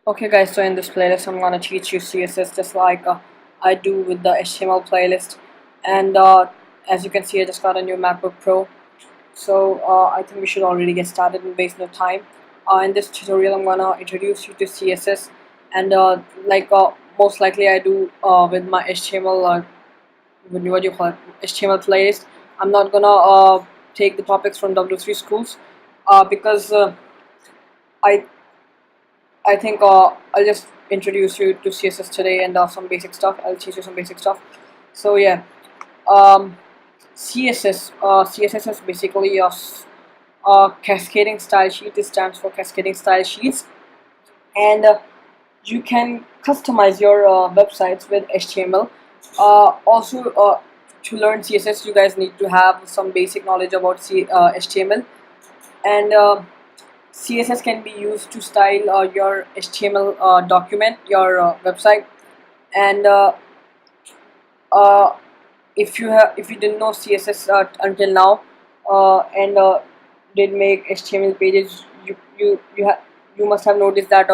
Okay guys, so in this playlist I'm gonna teach you CSS just like I do with the HTML playlist. And as you can see, I just got a new MacBook Pro. So I think we should already get started and waste no time. In this tutorial I'm gonna introduce you to CSS, and most likely I do with my HTML what do you call it, HTML playlist. I'm not gonna take the topics from W3 schools because I I think I'll just introduce you to CSS today and some basic stuff. I'll teach you some basic stuff. So yeah, um, CSS is basically a cascading style sheet. It stands for cascading style sheets, and you can customize your websites with HTML. Also, to learn CSS, you guys need to have some basic knowledge about HTML, and CSS can be used to style your HTML document, your website, and uh, if you didn't know CSS until now and did make HTML pages, you must have noticed that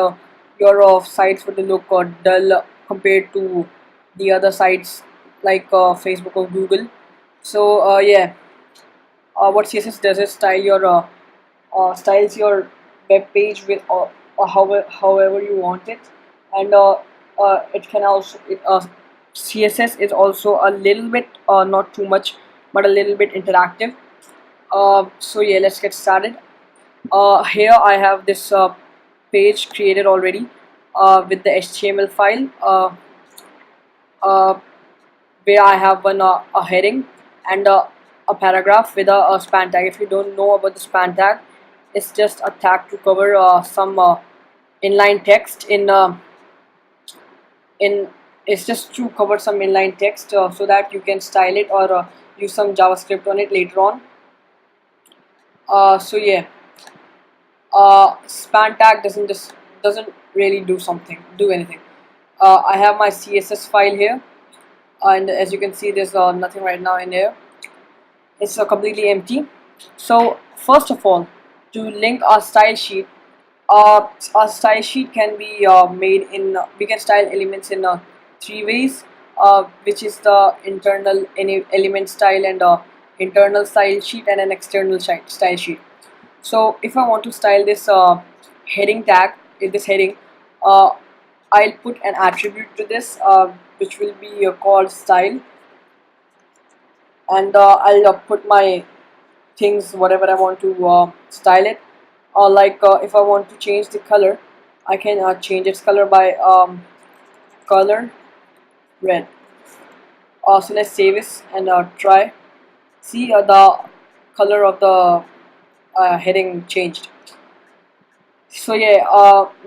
your sites would look dull compared to the other sites like Facebook or Google. So yeah, what CSS does is styles your web page with or however you want it, and it can also CSS is also a little bit not too much but a little bit interactive. So yeah, let's get started. Here I have this page created already with the HTML file uh, where I have a heading and a paragraph with a span tag. If you don't know about the span tag, it's just a tag to cover some inline text in it's just to cover some inline text so that you can style it or use some JavaScript on it later on. So yeah, span tag doesn't really do anything. I have my CSS file here, and as you can see, there's nothing right now in here. It's completely empty. So first of all, to link our style sheet, our style sheet can be made in we can style elements in three ways, which is the internal element style and internal style sheet and an external style sheet. So if I want to style this heading tag, this heading, uh, I'll put an attribute to this which will be called style, and I'll put my things whatever I want to style it. If I want to change the color, I can change its color by color red. So let's save this and try. See the color of the heading changed. So yeah,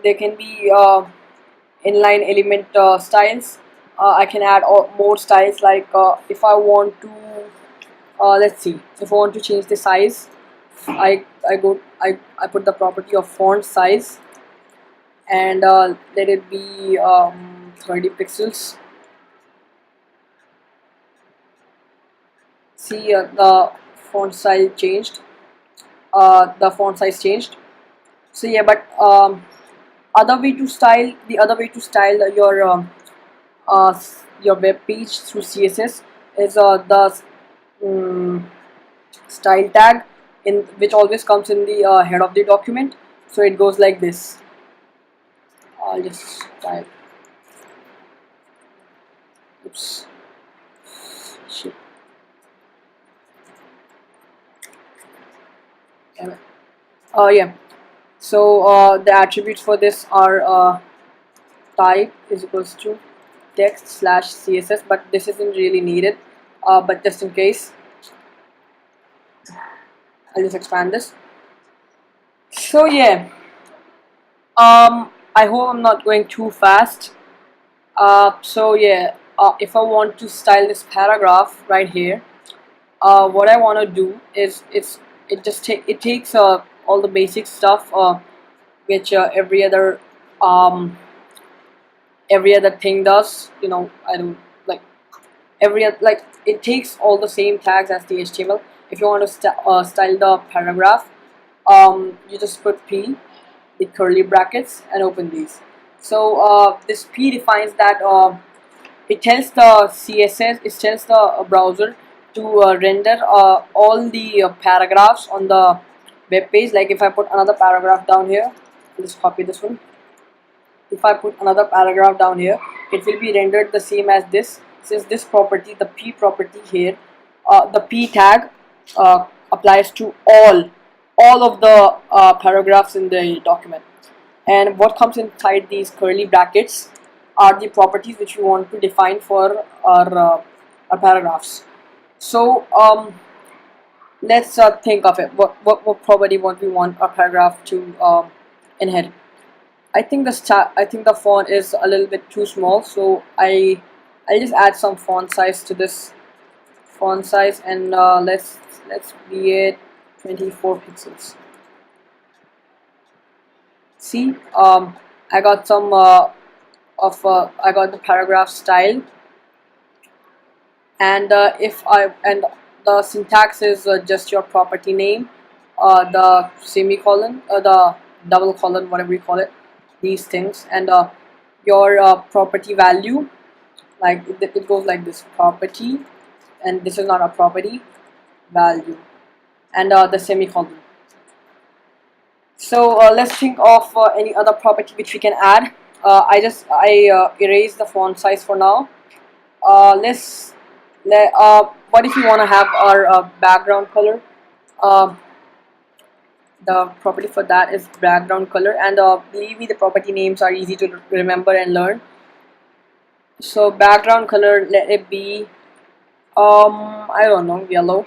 there can be inline element styles. I can add more styles, like if I want to let's see, if I want to change the size, I put the property of font size and let it be 30 pixels. See the font size changed. So yeah, but other way to style uh, your web page through CSS is the style tag, in which always comes in the head of the document. So it goes like this. I'll just type. Oops. Shit. Damn it. Yeah. So the attributes for this are type is equals to text slash CSS, but this isn't really needed. But just in case, I'll just expand this. So yeah, I hope I'm not going too fast. So yeah, if I want to style this paragraph right here, what I want to do is it takes all the basic stuff which every other thing does. You know, I don't like it takes all the same tags as the HTML. If you want to style the paragraph, you just put P, the curly brackets, and open these. So this P defines that it tells the CSS, it tells the browser to render all the paragraphs on the web page. Like if I put another paragraph down here, I'll just copy this one. If I put another paragraph down here, it will be rendered the same as this. Since this property, the P property here, the P tag applies to all of the paragraphs in the document. And what comes inside these curly brackets are the properties which we want to define for our paragraphs. So let's think of it. What property we want our paragraph to inherit? I think the font is a little bit too small, so I'll just add some font size to this font size, and let's be it 24 pixels. See, I got some I got the paragraph style, and the syntax is just your property name, the semicolon, the double colon, whatever you call it, these things, and your property value, like it goes like this: property, and this is not a property value, and the semicolon. So let's think of any other property which we can add. I erase the font size for now. What if you want to have our background color? The property for that is background color, and believe me, the property names are easy to remember and learn. So background color, let it be I don't know, yellow.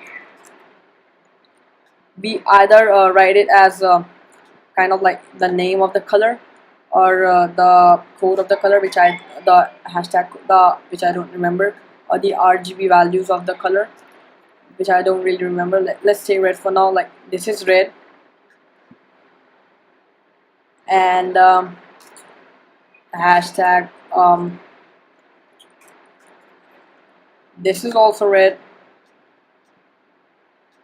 We either write it as kind of like the name of the color, or the code of the color, which the hashtag, which I don't remember, or the RGB values of the color, which I don't really remember. Let's say red for now. Like this is red, and hashtag this is also red.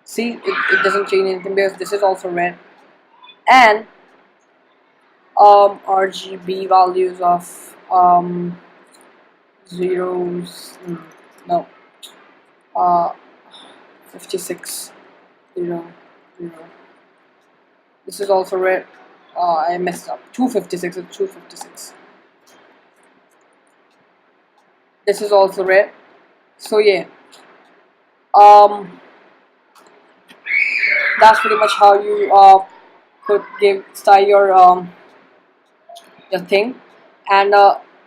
See, it doesn't change anything because this is also red, and RGB values of zeros, no, 56, 0, 0. This is also red. I messed up. 256 is 256. This is also red. So yeah, that's pretty much how you could style your thing. And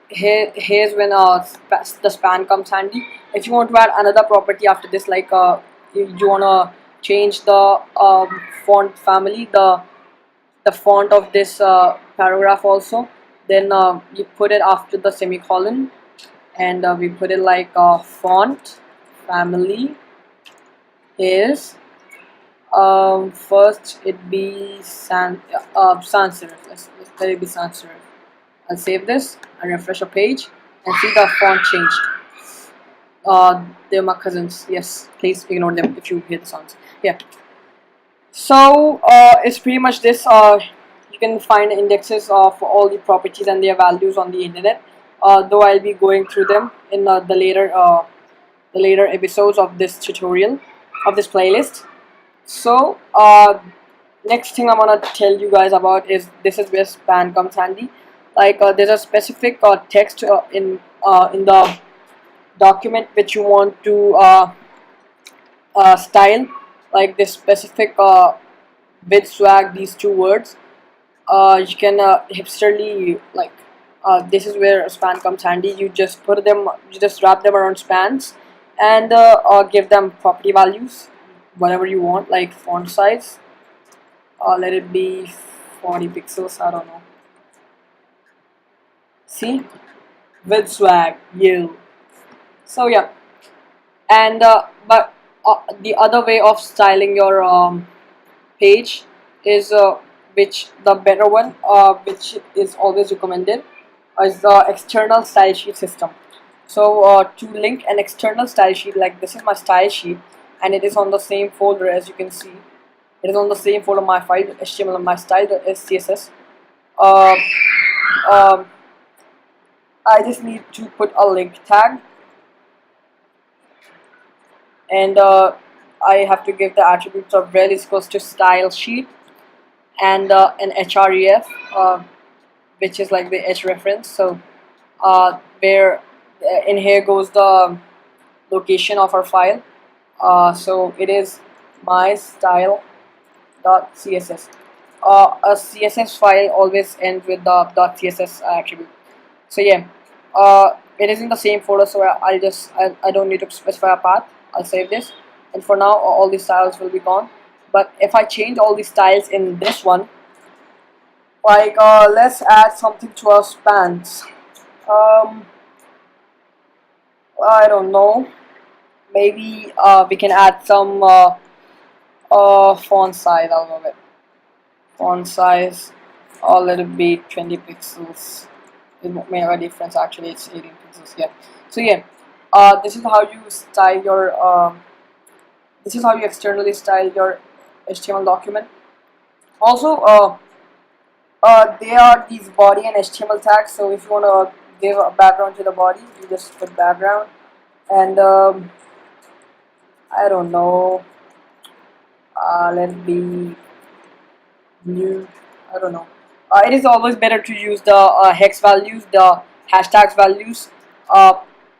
here's when the span comes handy. If you want to add another property after this, like you want to change the font family, the font of this paragraph also, then you put it after the semicolon, and we put it like font family is first it be sans serif. Let's let it be sans serif. I'll save this and refresh a page and see the font changed. They're my cousins. Yes, please ignore them if you hear the sounds. Yeah. So it's pretty much this. You can find indexes for all the properties and their values on the internet. Though I'll be going through them in the later episodes of this tutorial, of this playlist. So next thing I'm gonna tell you guys about is this is where span comes handy. Like there's a specific text in the document which you want to style, like this specific with swag, these two words. You can hipsterly, like this is where span comes handy. You just wrap them around spans, and give them property values, whatever you want, like font size. Let it be 40 pixels. I don't know. See, with swag, you. So yeah, and but the other way of styling your page is which the better one, which is always recommended, is the external style sheet system. So to link an external style sheet, like this is my style sheet, and it is on the same folder, as you can see. It is on the same folder, my file HTML, my style is CSS. I just need to put a link tag, and I have to give the attributes of rel is equals to style sheet and an href, which is like the h reference. So where in here goes the location of our file. So it is my style dot css. A css file always ends with the dot css attribute. So yeah, it is in the same folder, so I don't need to specify a path. I'll save this, and for now all these styles will be gone. But if I change all these styles in this one, like let's add something to our spans. I don't know, maybe we can add some font size. I'll go with font size, let it be 20 pixels. It won't make a difference, actually it's 18 pixels. Yeah, so yeah, this is how you style your this is how you externally style your HTML document. Also there are these body and HTML tags, so if you want to give a background to the body, you just put background, and I don't know, let it be new. I don't know. It is always better to use the hex values, the hashtags values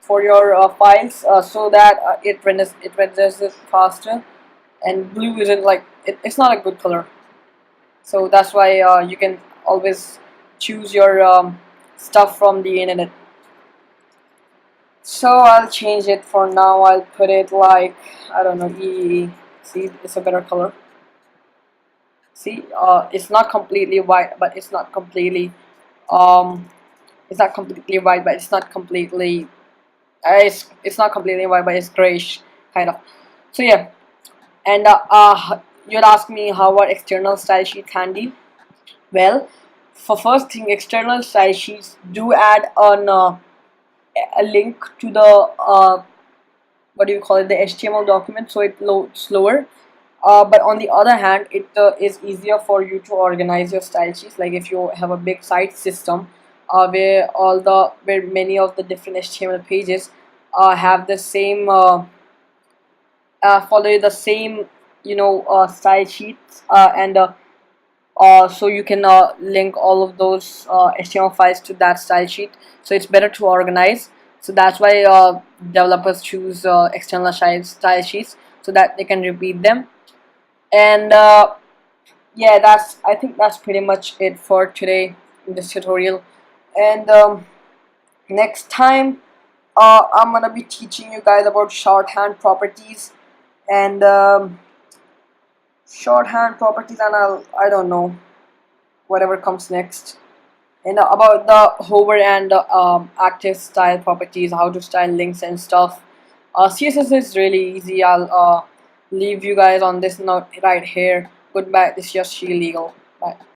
for your files, so that it renders it faster. And blue isn't like it's not a good color, so that's why you can always choose your stuff from the internet. So I'll change it for now. I'll put it like, I don't know, E. See, it's a better color. See, it's not completely white, but it's not completely it's not completely white, but it's not completely it's not completely white, but it's grayish kind of. So yeah, and you'd ask me how are external style sheets handy. Well, for first thing, external style sheets do add on a link to the what do you call it, the HTML document, so it loads slower. But on the other hand, it is easier for you to organize your style sheets. Like if you have a big site system where many of the different HTML pages have the same follow the same style sheets, and so you can link all of those HTML files to that style sheet. So it's better to organize. So that's why developers choose external style sheets, so that they can repeat them. And yeah, I think that's pretty much it for today in this tutorial. And next time I'm gonna be teaching you guys about shorthand properties, and and I don't know, whatever comes next, and about the hover and active style properties, how to style links and stuff. CSS is really easy. I'll leave you guys on this note right here. Goodbye. This is just She Legal. Bye.